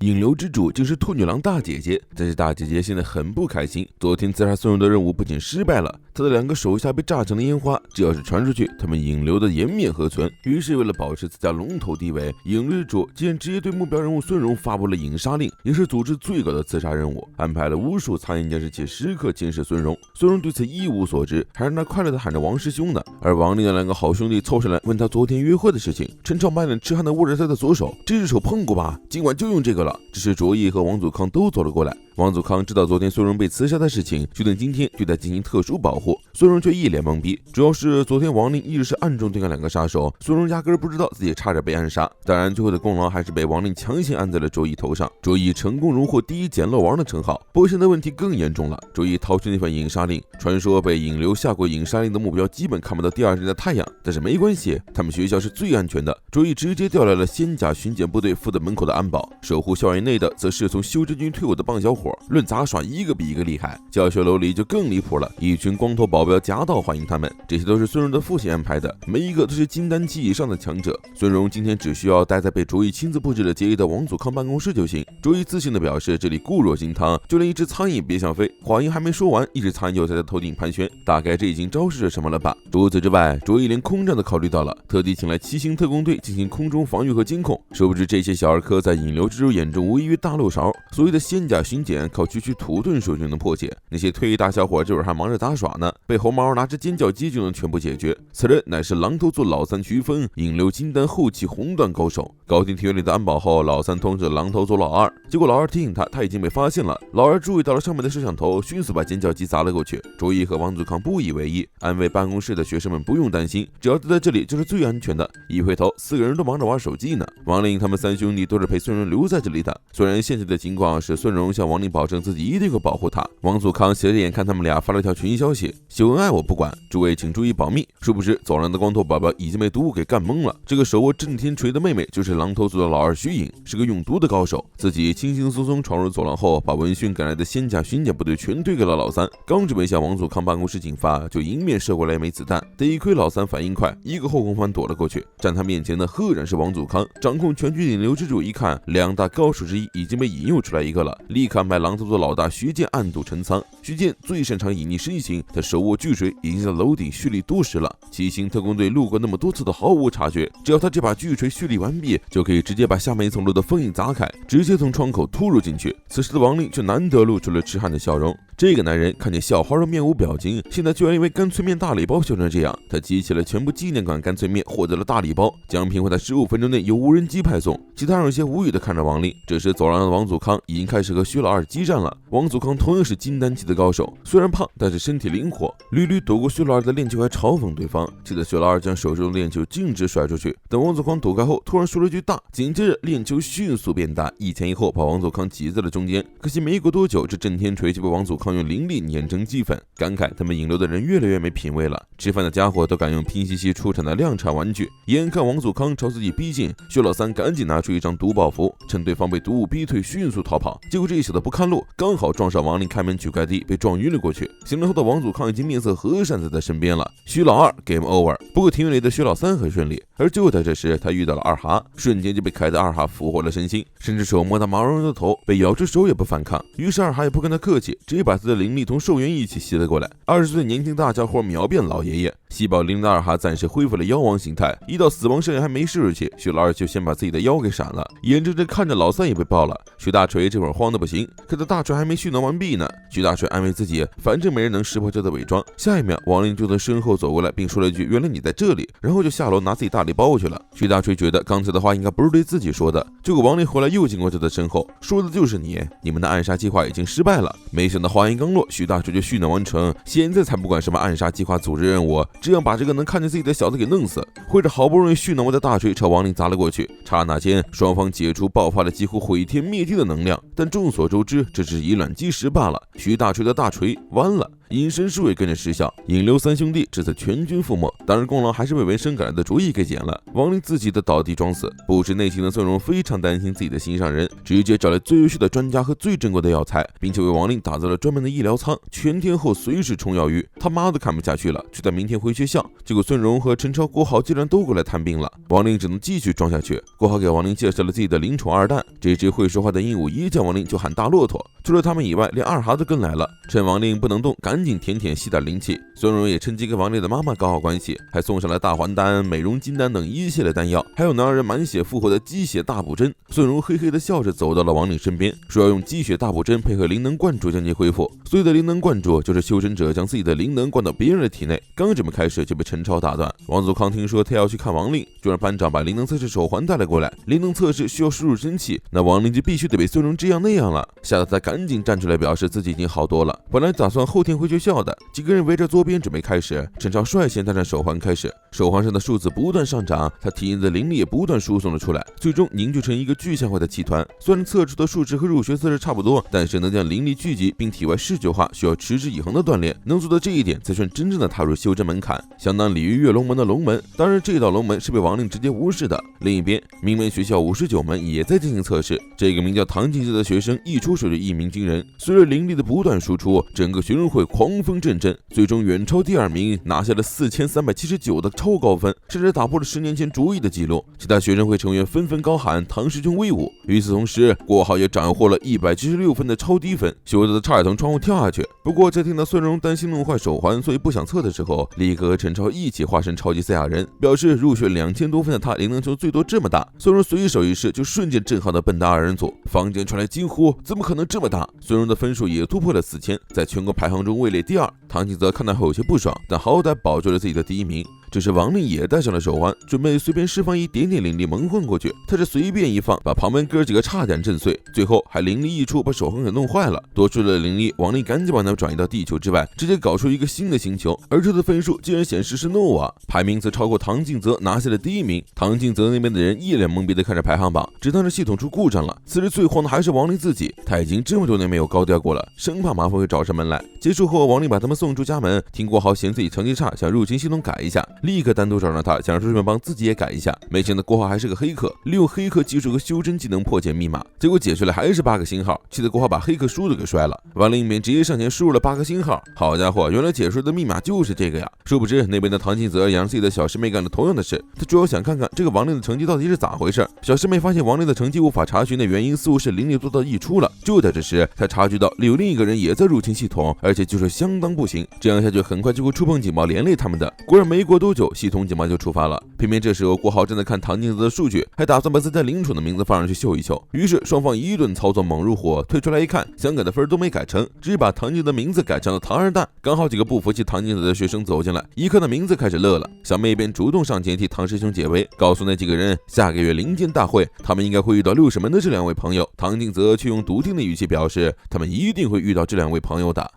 引流之主就是兔女郎大姐姐，但是大姐姐现在很不开心。昨天刺杀孙荣的任务不仅失败了，她的2个手下被炸成了烟花，只要是传出去，他们引流的颜面何存？于是为了保持自家龙头地位，引流之主竟然直接对目标人物孙荣发布了引杀令，也是组织最高的刺杀任务，安排了无数苍蝇监视器时刻监视孙荣。孙荣对此一无所知，还是那快乐的喊着王师兄呢。而王令的2个好兄弟凑上来问他昨天约会的事情，陈超满脸痴汉的握着他的左手，这只手碰过吧？今晚就用这个了。这时卓毅和王祖康都走了过来。王祖康知道昨天孙荣被刺杀的事情，决定今天对他进行特殊保护。孙荣却一脸懵逼，主要是昨天王令一直是暗中对抗2个杀手，孙荣压根不知道自己差点被暗杀。当然，最后的功劳还是被王令强行按在了卓毅头上。卓毅成功荣获第1捡漏王的称号。不过现在问题更严重了，卓毅掏出那份引杀令，传说被引流下过引杀令的目标基本看不到第2天的太阳，但是没关系，他们学校是最安全的。卓毅直接调来了仙甲巡检部队负责门口的安保，守护校园内的则是从修真军退伍的棒小伙。论杂耍，一个比一个厉害。教学楼里就更离谱了，一群光头保镖夹道欢迎他们，这些都是孙荣的父亲安排的，每一个都是金丹期以上的强者。孙荣今天只需要待在被卓毅亲自布置了结义的王祖康办公室就行。卓毅自信地表示，这里固若金汤，就连一只苍蝇也别想飞。话音还没说完，一只苍蝇就在他头顶盘旋，大概这已经昭示着什么了吧。除此之外，卓毅连空战都考虑到了，特地请来7星特工队进行空中防御和监控。殊不知这些小儿科在引流之主眼中无异于大漏勺，所谓的仙甲巡检靠区区土遁术就能破解，那些退役大小伙这会儿还忙着杂耍呢，被猴毛拿着尖叫鸡就能全部解决。此人乃是狼头座老3徐峰，引流金丹后期红段高手。搞定庭院里的安保后，老3通知了狼头座老2，结果老2提醒他已经被发现了。老2注意到了上面的摄像头，迅速把尖叫鸡砸了过去。卓毅和王祖康不以为意，安慰办公室的学生们不用担心，只要待在这里就是最安全的。一回头，4个人都忙着玩手机呢。王令他们3兄弟都是陪孙荣留在这里的。虽然现在的情况是孙荣向王令保证自己一定会保护他，王祖康斜着眼看他们俩发了条群消息，秀恩爱我不管，诸位请注意保密。殊不知走廊的光头宝宝已经被毒物给干懵了。这个手握震天锤的妹妹就是狼头族的老2徐颖，是个用毒的高手。自己轻轻松松闯入走廊后，把闻讯赶来的仙甲巡检部队全推给了老3，刚准备向王祖康办公室警发，就迎面射过来一枚子弹。得亏老3反应快，一个后空翻躲了过去。站他面前的赫然是王祖康，掌控全局引流之主一看2大高手之一已经被引诱出来一个了，立刻安排狼头族老大徐健暗度陈仓。徐健最擅长隐匿身形，他手握巨锤已经在楼顶蓄力多时了。7星特工队路过那么多次都毫无察觉，只要他这把巨锤蓄力完毕，就可以直接把下面一层楼的封印砸开，直接从窗口突入进去。此时的王令却难得露出了痴汉的笑容。这个男人看见校花都面无表情，现在居然因为干脆面大礼包笑成这样。他集齐了全部纪念馆干脆面，获得了大礼包，奖品会在15分钟内由无人机派送。其他人有些无语的看着王令。这时走廊的王祖康已经开始和徐老2激战了。王祖康同样是金丹期的高手，虽然胖，但是身体灵活，屡屡躲过徐老2的链球，还嘲讽对方，气得徐老2将手中的链球径直甩出去。等王祖康躲开后，突然说了句大，紧接着链球迅速变大，一前一后把王祖康挤在了中间。可惜没过多久，这震天锤就被王祖康用灵力碾成齑粉。感慨他们引流的人越来越没品位了，吃饭的家伙都敢用拼夕夕出产的量产玩具。眼看王祖康朝自己逼近，薛老3赶紧拿出一张毒报符，趁对方被毒物逼退迅速逃跑。结果这一小子不看路，刚好撞上王令开门取快递，被撞晕了过去。醒来后的王祖康已经面色和善在他身边了。徐老2 game over。不过庭院里的薛老3很顺利，而就在这时他遇到了2哈，瞬间就被凯的2哈俘获了身心，甚至手摸他毛茸茸的头，被咬只手也不反抗。于是2哈也不跟他客气，直接把他的灵力同寿元一起吸了过来。20岁年轻大家伙秒变老爷爷。细胞灵的2哈暂时恢复了妖王形态，一到死亡圣人还没士气，徐老2就先把自己的腰给闪了，眼睁睁看着老3也被爆了。徐大锤这会儿慌得不行，可他大锤还没蓄能完毕呢。徐大锤安慰自己，反正没人能识破这的伪装。下一秒王令就从身后走过来，并说了一句原来你在这里，然后就下楼拿自己大礼包去了。徐大锤觉得刚才的话应该不是对自己说的，结果王令回来又经过他的身后，说的就是你们的暗杀计划已经失败了。没想到话音刚落，徐大锤就蓄能完成，现在才不管什么暗杀计划组织任务，只想把这个能看见自己的小子给弄死。挥着好不容易蓄能完的大锤朝王令砸了过去，刹那间双方解除爆发了几乎毁天灭地的能量，但众所周知这只是以卵击石罢了。徐大锤的大锤完了，隐身术也跟着失效，引流三兄弟这次全军覆没。当然功劳还是被纹身改来的主意给捡了。王林自己的倒地装死，不知内情的孙荣非常担心自己的心上人，直接找来最优秀的专家和最珍贵的药材，并且为王林打造了专门的医疗舱，全天候随时冲药浴。他妈都看不下去了，就在明天回学校。结果孙荣和陈超、郭浩竟然都过来探病了，王林只能继续装下去。郭浩给王林介绍了自己的灵宠二蛋，这只会说话的鹦鹉一见王林就喊大骆驼。除了他们以外，连二哈都跟来了。趁王林不能动，赶紧舔舔吸点灵气。孙荣也趁机跟王林的妈妈搞好关系，还送上了大还丹、美容金丹等一系列丹药，还有能让人满血复活的鸡血大补针。孙荣嘿嘿的笑着走到了王林身边，说要用鸡血大补针配合灵能灌注将其恢复。所谓的灵能灌注，就是修真者将自己的灵能灌到别人的体内。刚准备开始，就被陈超打断。王祖康听说他要去看王令，就让班长把灵能测试手环带了过来。灵能测试需要输入真气，那王令就必须得被孙荣这样那样了，吓得他赶紧站出来表示自己已经好多了。本来打算后天回学校的，几个人围着桌边准备开始。陈超率先戴上手环开始，手环上的数字不断上涨，他体内的灵力也不断输送了出来，最终凝聚成一个具象化的气团。虽然测出的数值和入学测试差不多，但是能将灵力聚集并体外视觉化，需要持之以恒的锻炼。能做到这一点，才算真正的踏入修真门槛，相当鲤鱼跃龙门的龙门。当然，这道龙门是被王令直接无视的。另一边，名门学校59门也在进行测试。这个名叫唐静泽的学生一出手就一鸣惊人，随着灵力的不断输出，整个学生会狂风阵阵，最终远超第二名，拿下了4379的超高分，甚至打破了10年前卓异的记录。其他学生会成员纷纷高喊唐师兄威武。与此同时，郭浩也斩获了176分的超低分，羞得差点从窗户跳下去。不过在听到孙荣担心弄坏手环，所以不想测的时候，立刻和陈超一起化身超级赛亚人，表示入学2000多分的他灵能球最多这么大。孙荣随手一试，就瞬间震撼到笨蛋二人组，坊间传来惊呼：怎么可能这么大？孙荣的分数也突破了4000，在全国排行中位列第二。唐吉泽看到后有些不爽，但好歹保住了自己的第一名。这时王令也戴上了手环，准备随便释放一点点灵力蒙混过去。他是随便一放，把旁边哥几个差点震碎，最后还灵力溢出，把手环给弄坏了。多出的灵力，王令赶紧把它转移到地球之外，直接搞出一个新的星球。而这的分数竟然显示是诺瓦，排名则超过唐静泽，拿下了第一名。唐静泽那边的人一脸懵逼的看着排行榜，只当是系统出故障了。此时最慌的还是王令自己，他已经这么多年没有高调过了，生怕麻烦会找上门来。结束后，王令把他们送出家门，听郭浩嫌自己成绩差，想入侵系统改一下，立刻单独找上他，想顺便帮自己也改一下。没想到郭浩还是个黑客，利用黑客技术和修真技能破解密码，结果解出来还是8个星号，气得郭浩把黑客书都给摔了。王令一边直接上前输入了8个星号，好家伙，原来解出的密码就是这个呀！殊不知那边的唐金泽也让自己的小师妹干了同样的事，他主要想看看这个王令的成绩到底是咋回事。小师妹发现王令的成绩无法查询的原因，似乎是灵力做到溢出了。就在这时，他察觉到有另一个人也在入侵系统，而且技术相当不行，这样下去很快就会触碰警报连累他们的。果然没过多久，系统警报就触发了。偏偏这时候郭浩正在看唐金泽的数据，还打算把自家灵宠的名字放上去秀一秀。于是双方一顿操作猛如火，退出来一看，想改的分都没改成，只把唐金泽的名字改成了唐二蛋。刚好几个不服气唐金泽的学生走进来，一看到名字开始乐了。小妹便主动上前替唐师兄解围，告诉那几个人下个月灵剑大会他们应该会遇到60门的这2位朋友。唐金泽却用笃定的语气表示他们一定会遇到这2位朋友的。